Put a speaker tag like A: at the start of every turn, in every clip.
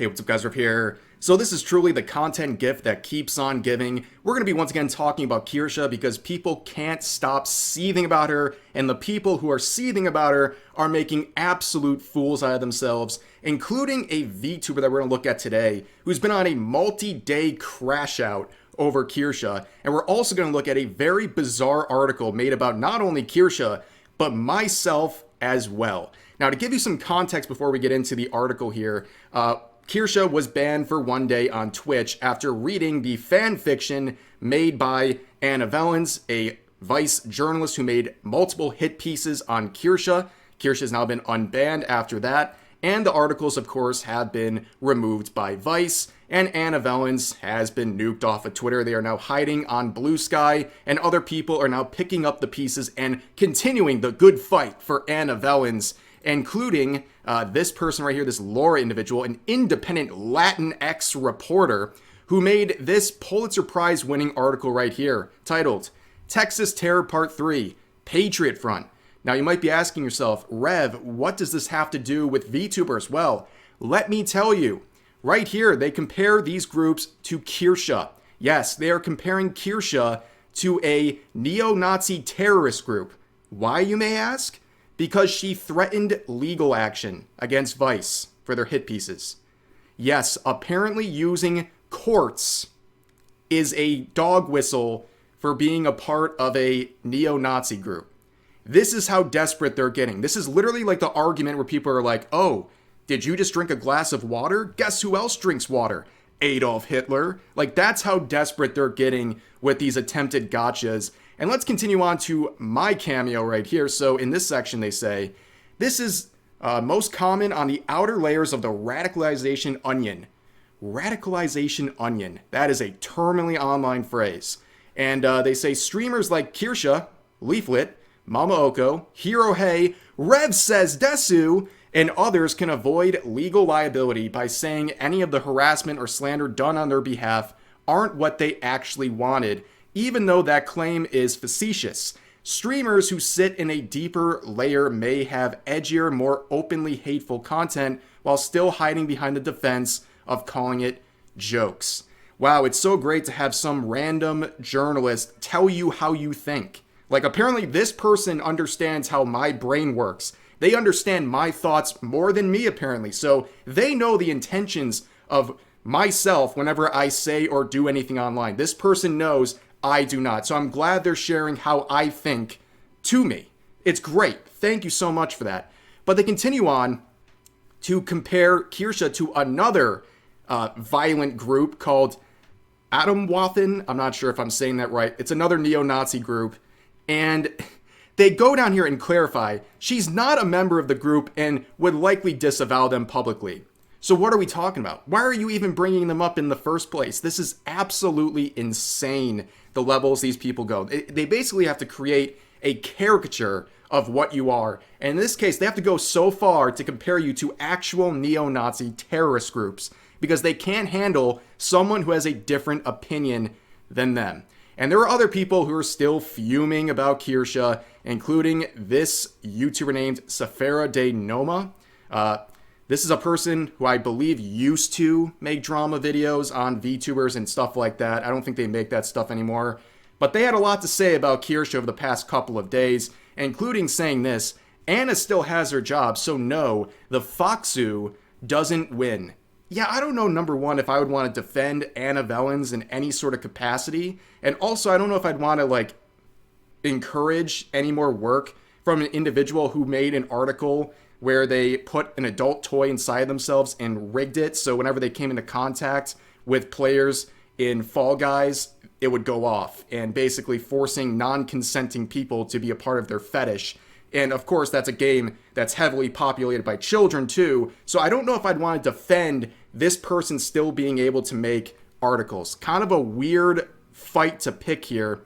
A: Hey, what's up guys, Rip here. So this is truly the content gift that keeps on giving. We're going to be once again talking about Kirsche because people can't stop seething about her, and the people who are seething about her are making absolute fools out of themselves, including a Vtuber that we're going to look at today, who's been on a multi-day crash out over Kirsche. And we're also going to look at a very bizarre article made about not only Kirsche, but myself as well. Now, to give you some context before we get into the article here, Kirsche was banned for one day on Twitch after reading the fan fiction made by Anna Vellens, a Vice journalist who made multiple hit pieces on Kirsche. Kirsche has now been unbanned after that, and the articles, of course, have been removed by Vice, and Anna Vellens has been nuked off of Twitter. They are now hiding on Blue Sky, and other people are now picking up the pieces and continuing the good fight for Anna Vellens, including this person right here, this Laura individual, an independent Latinx reporter who made this Pulitzer Prize winning article right here titled Texas Terror Part 3, Patriot Front. Now you might be asking yourself, Rev, what does this have to do with VTubers? Well, let me tell you. Right here, they compare these groups to Kirsche. Yes, they are comparing Kirsche to a neo-Nazi terrorist group. Why, you may ask? Because she threatened legal action against Vice for their hit pieces. Yes, apparently using courts is a dog whistle for being a part of a neo-Nazi group. This is how desperate they're getting. This is literally like the argument where people are like, oh, did you just drink a glass of water? Guess who else drinks water? Adolf Hitler. Like, that's how desperate they're getting with these attempted gotchas. And let's continue on to my cameo right here. So in this section, they say, this is most common on the outer layers of the radicalization onion. Radicalization onion. That is a terminally online phrase. And they say streamers like Kirsche, Leaflet, Mama Oko, Hero Hey, Rev Says Desu, and others can avoid legal liability by saying any of the harassment or slander done on their behalf aren't what they actually wanted, even though that claim is facetious. Streamers who sit in a deeper layer may have edgier, more openly hateful content while still hiding behind the defense of calling it jokes. Wow, it's so great to have some random journalist tell you how you think. Like, apparently this person understands how my brain works. They understand my thoughts more than me, apparently. So they know the intentions of myself whenever I say or do anything online. This person knows I do not. So I'm glad they're sharing how I think to me. It's great. Thank you so much for that. But they continue on to compare Kirsche to another violent group called Atomwaffen. I'm not sure if I'm saying that right. It's another neo-Nazi group. And they go down here and clarify she's not a member of the group and would likely disavow them publicly. So what are we talking about? Why are you even bringing them up in the first place? This is absolutely insane, the levels these people go. They basically have to create a caricature of what you are. And in this case, they have to go so far to compare you to actual neo-Nazi terrorist groups because they can't handle someone who has a different opinion than them. And there are other people who are still fuming about Kirsche, including this YouTuber named Sapphira de Noma. This is a person who I believe used to make drama videos on VTubers and stuff like that. I don't think they make that stuff anymore. But they had a lot to say about Kirsche over the past couple of days, including saying this: Anna still has her job, so no, the Foxu doesn't win. Yeah, I don't know, number one, if I would want to defend Anna Vellens in any sort of capacity. And also, I don't know if I'd want to, encourage any more work from an individual who made an article where they put an adult toy inside themselves and rigged it. So whenever they came into contact with players in Fall Guys, it would go off. And basically forcing non-consenting people to be a part of their fetish. And of course, that's a game that's heavily populated by children too. So I don't know if I'd want to defend this person still being able to make articles. Kind of a weird fight to pick here.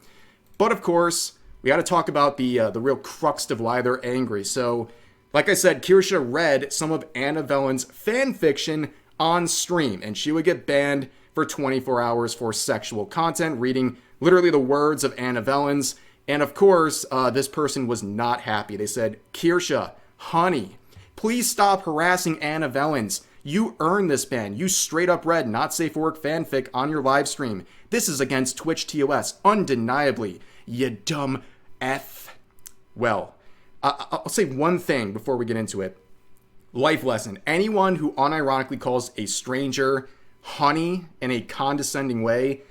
A: But of course, we got to talk about the real crux of why they're angry. So, like I said, Kirsche read some of Anna Vellens' fan fiction on stream, and she would get banned for 24 hours for sexual content, reading literally the words of Anna Vellens. And of course, this person was not happy. They said, Kirsche, honey, please stop harassing Anna Vellens. You earned this ban. You straight up read not safe for work fanfic on your live stream. This is against Twitch TOS, undeniably. You dumb F. Well, I'll say one thing before we get into it. Life lesson. Anyone who unironically calls a stranger honey in a condescending way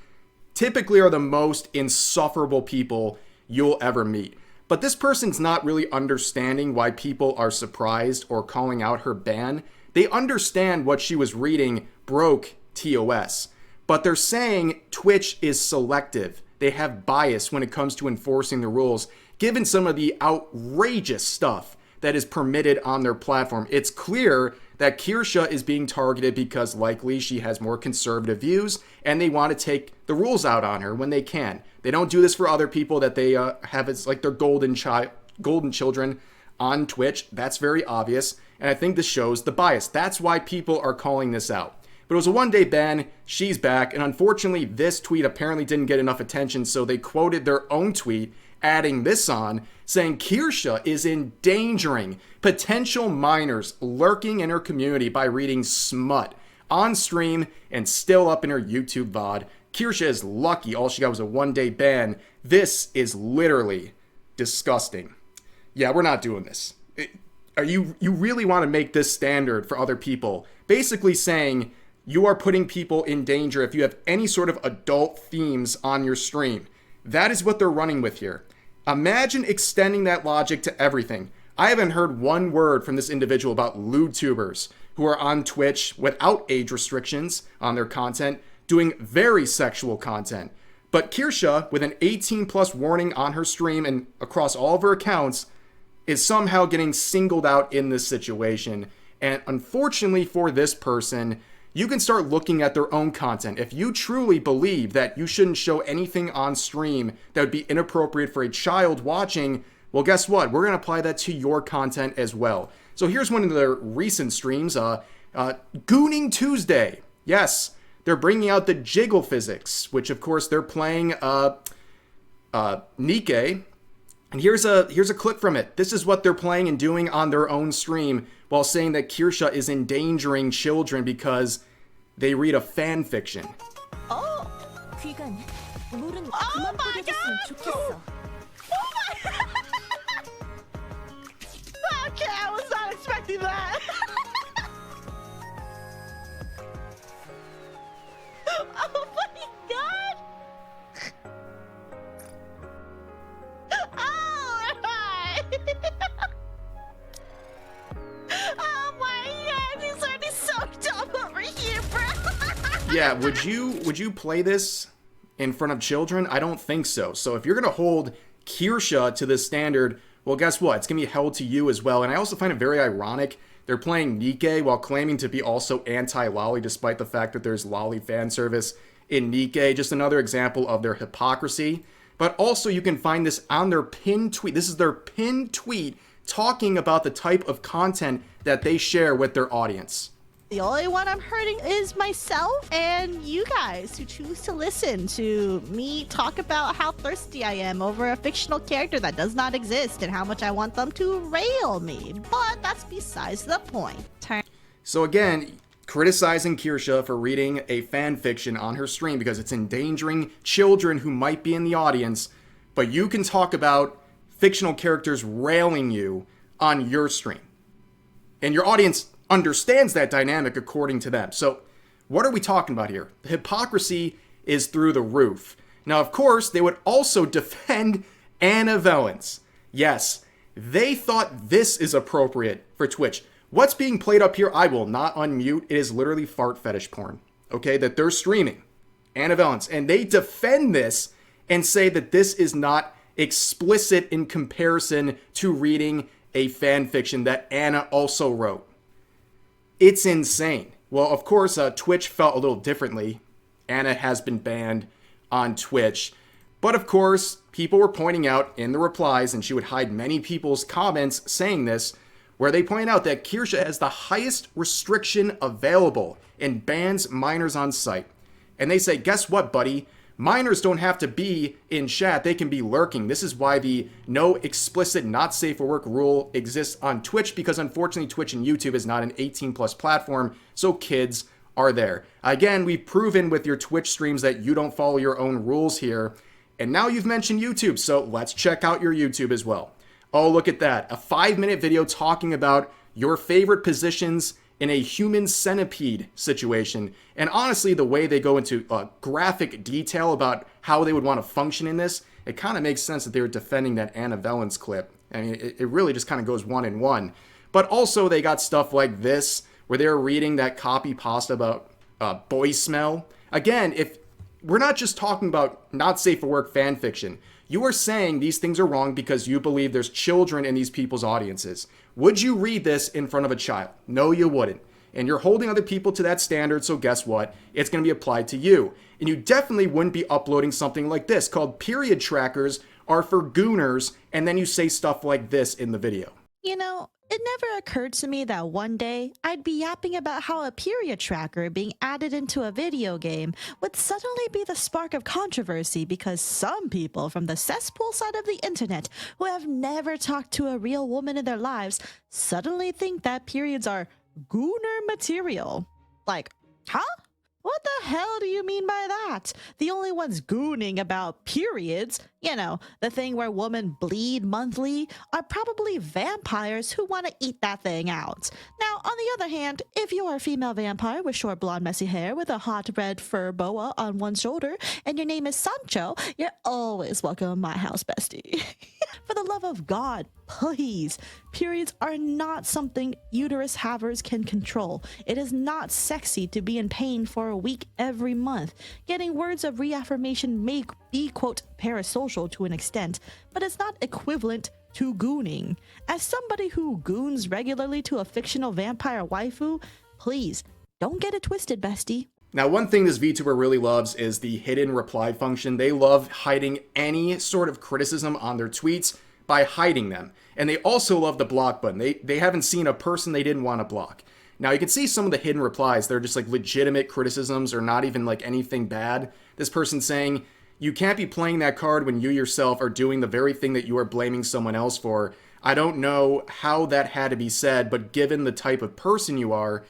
A: typically are the most insufferable people you'll ever meet. But this person's not really understanding why people are surprised or calling out her ban. They understand what she was reading broke TOS. But they're saying Twitch is selective. They have bias when it comes to enforcing the rules, given some of the outrageous stuff that is permitted on their platform. It's clear that Kirsche is being targeted because likely she has more conservative views and they want to take the rules out on her when they can. They don't do this for other people that they have as like their golden children on Twitch. That's very obvious. And I think this shows the bias. That's why people are calling this out. But it was a one-day ban. She's back. And unfortunately, this tweet apparently didn't get enough attention. So they quoted their own tweet, adding this on, saying Kirsche is endangering potential minors lurking in her community by reading smut on stream and still up in her YouTube VOD. Kirsche is lucky all she got was a one-day ban. This is literally disgusting. Yeah, we're not doing this. You really want to make this standard for other people? Basically saying you are putting people in danger if you have any sort of adult themes on your stream. That is what they're running with here. Imagine extending that logic to everything. I haven't heard one word from this individual about Vtubers who are on Twitch without age restrictions on their content, doing very sexual content. But Kirsche, with an 18 plus warning on her stream and across all of her accounts, is somehow getting singled out in this situation. And unfortunately for this person, you can start looking at their own content. If you truly believe that you shouldn't show anything on stream that would be inappropriate for a child watching, well, guess what? We're going to apply that to your content as well. So here's one of their recent streams, Gooning Tuesday. Yes, they're bringing out the jiggle physics, which of course they're playing Nikke. And here's a clip from it. This is what they're playing and doing on their own stream while saying that Kirsche is endangering children because they read a fan fiction.
B: Oh, oh my god! Oh my okay, I was not expecting that. Oh my god! Oh my! Oh my god, he's already soaked up over here, bro.
A: Yeah, would you play this in front of children? I don't think so. So if you're gonna hold Kirsche to this standard, well, guess what? It's gonna be held to you as well. And I also find it very ironic they're playing Nikke while claiming to be also anti-lolly, despite the fact that there's lolly fan service in Nikke. Just another example of their hypocrisy. But also you can find this on their pinned tweet. This is their pinned tweet talking about the type of content that they share with their audience.
B: The only one I'm hurting is myself and you guys who choose to listen to me talk about how thirsty I am over a fictional character that does not exist and how much I want them to rail me. But that's besides the point.
A: So again, criticizing Kirsche for reading a fan fiction on her stream because it's endangering children who might be in the audience, but you can talk about fictional characters railing you on your stream. And your audience understands that dynamic according to them. So what are we talking about here? The hypocrisy is through the roof. Now, of course, they would also defend Anna Valens. Yes, they thought this is appropriate for Twitch. What's being played up here, I will not unmute. It is literally fart fetish porn, okay, that they're streaming. Anna Valens. And they defend this and say that this is not explicit in comparison to reading a fan fiction that Anna also wrote. It's insane. Well, of course, Twitch felt a little differently. Anna has been banned on Twitch. But of course, people were pointing out in the replies, and she would hide many people's comments saying this, where they point out that Kirsche has the highest restriction available and bans minors on site. And they say, guess what, buddy? Minors don't have to be in chat, they can be lurking. This is why the no explicit not safe for work rule exists on Twitch, because unfortunately Twitch and YouTube is not an 18 plus platform, so kids are there. Again, we've proven with your Twitch streams that you don't follow your own rules here. And now you've mentioned YouTube, so let's check out your YouTube as well. Oh, look at that. A 5-minute video talking about your favorite positions in a human centipede situation. And honestly, the way they go into graphic detail about how they would want to function in this, it kind of makes sense that they were defending that Anna Valens clip. I mean, it really just kind of goes one in one. But also they got stuff like this, where they're reading that copy pasta about boy smell. Again, if we're not just talking about not safe for work fan fiction, you are saying these things are wrong because you believe there's children in these people's audiences. Would you read this in front of a child? No, you wouldn't. And you're holding other people to that standard, so guess what? It's going to be applied to you. And you definitely wouldn't be uploading something like this called period trackers are for gooners, and then you say stuff like this in the video.
B: You know, it never occurred to me that one day I'd be yapping about how a period tracker being added into a video game would suddenly be the spark of controversy because some people from the cesspool side of the internet who have never talked to a real woman in their lives suddenly think that periods are gooner material. Like, huh? What the hell do you mean by that? The only ones gooning about periods, you know, the thing where women bleed monthly, are probably vampires who want to eat that thing out. Now, on the other hand, if you're a female vampire with short blonde messy hair with a hot red fur boa on one shoulder and your name is Sancho, you're always welcome in my house, bestie. For the love of God, please. Periods are not something uterus havers can control. It is not sexy to be in pain for a week every month. Getting words of reaffirmation may be, quote, parasocial to an extent, but it's not equivalent to gooning. As somebody who goons regularly to a fictional vampire waifu, please, don't get it twisted, bestie.
A: Now, one thing this VTuber really loves is the hidden reply function. They love hiding any sort of criticism on their tweets by hiding them. And they also love the block button. They haven't seen a person they didn't want to block. Now, you can see some of the hidden replies. They're just like legitimate criticisms or not even like anything bad. This person saying, you can't be playing that card when you yourself are doing the very thing that you are blaming someone else for. I don't know how that had to be said, but given the type of person you are,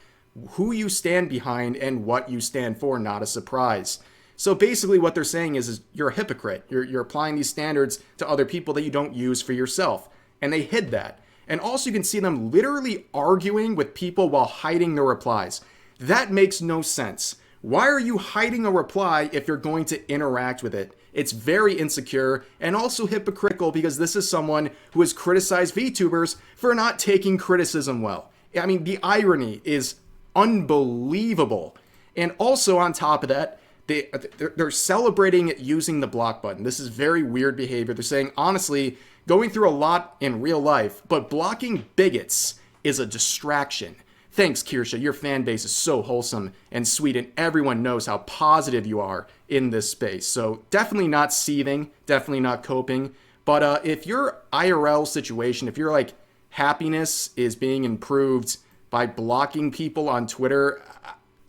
A: who you stand behind and what you stand for, not a surprise. So basically what they're saying is you're a hypocrite. You're applying these standards to other people that you don't use for yourself. And they hid that. And also you can see them literally arguing with people while hiding their replies. That makes no sense. Why are you hiding a reply if you're going to interact with it? It's very insecure and also hypocritical because this is someone who has criticized VTubers for not taking criticism well. I mean, the irony is unbelievable. And also on top of that, they're celebrating using the block button. This is very weird behavior. They're saying, honestly, going through a lot in real life, but blocking bigots is a distraction. Thanks, Kirsche. Your fan base is so wholesome and sweet, and everyone knows how positive you are in this space. So definitely not seething, definitely not coping. But if your IRL situation, if your like happiness is being improved by blocking people on Twitter,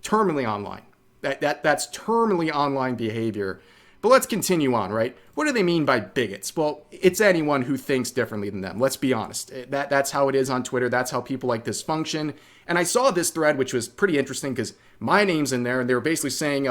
A: terminally online. That's terminally online behavior. But let's continue on, right? What do they mean by bigots? Well, it's anyone who thinks differently than them. Let's be honest. That's how it is on Twitter. That's how people like this function. And I saw this thread, which was pretty interesting because my name's in there, and they were basically saying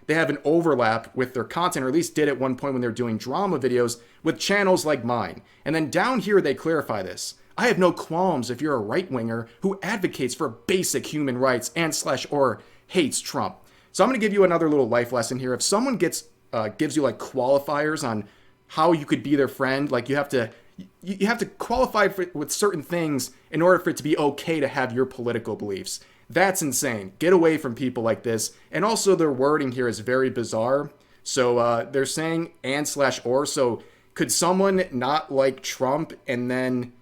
A: they have an overlap with their content, or at least did at one point when they were doing drama videos with channels like mine. And then down here, they clarify this. I have no qualms if you're a right-winger who advocates for basic human rights and or hates Trump. So I'm going to give you another little life lesson here. If someone gives you like qualifiers on how you could be their friend, like you have to qualify with certain things in order for it to be okay to have your political beliefs. That's insane. Get away from people like this. And also their wording here is very bizarre. So they're saying or. So could someone not like Trump and then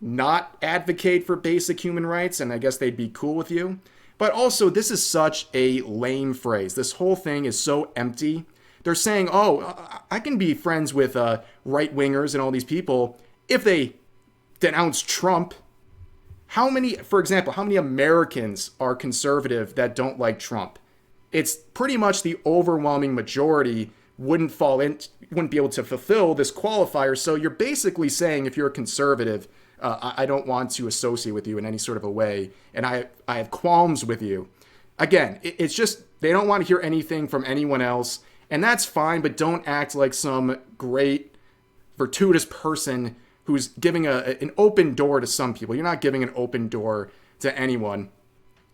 A: not advocate for basic human rights? And I guess they'd be cool with you. But also, this is such a lame phrase. This whole thing is so empty. They're saying, oh, I can be friends with right-wingers and all these people if they denounce Trump. For example, how many Americans are conservative that don't like Trump? It's pretty much the overwhelming majority. wouldn't be able to fulfill this qualifier. So you're basically saying, if you're a conservative, I don't want to associate with you in any sort of a way, and I have qualms with you. Again, it's just they don't want to hear anything from anyone else, and that's fine, but don't act like some great, fortuitous person who's giving an open door to some people. You're not giving an open door to anyone.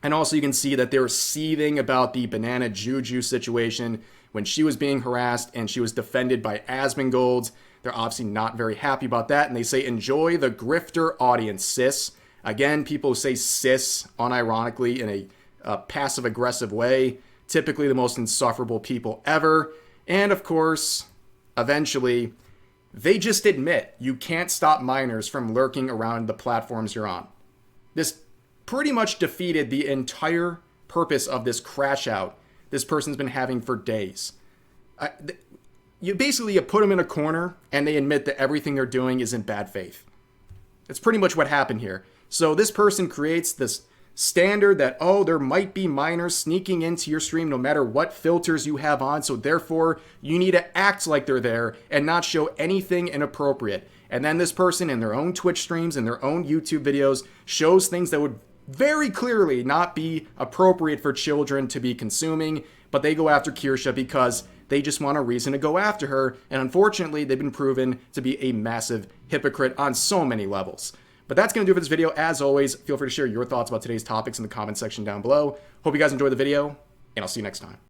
A: And also you can see that they were seething about the Banana Juju situation when she was being harassed and she was defended by Asmongold. They're obviously not very happy about that, and they say, enjoy the grifter audience, sis. Again, people say sis unironically in a passive-aggressive way. Typically the most insufferable people ever. And of course, eventually, they just admit you can't stop minors from lurking around the platforms you're on. This pretty much defeated the entire purpose of this crash out this person's been having for days. You put them in a corner and they admit that everything they're doing is in bad faith. That's pretty much what happened here. So this person creates this standard that, oh, there might be minors sneaking into your stream no matter what filters you have on, so therefore you need to act like they're there and not show anything inappropriate. And then this person in their own Twitch streams and their own YouTube videos shows things that would very clearly not be appropriate for children to be consuming, but they go after Kirsche because they just want a reason to go after her, and unfortunately they've been proven to be a massive hypocrite on so many levels. But that's going to do it for this video. As always, feel free to share your thoughts about today's topics in the comment section down below. Hope you guys enjoyed the video, and I'll see you next time.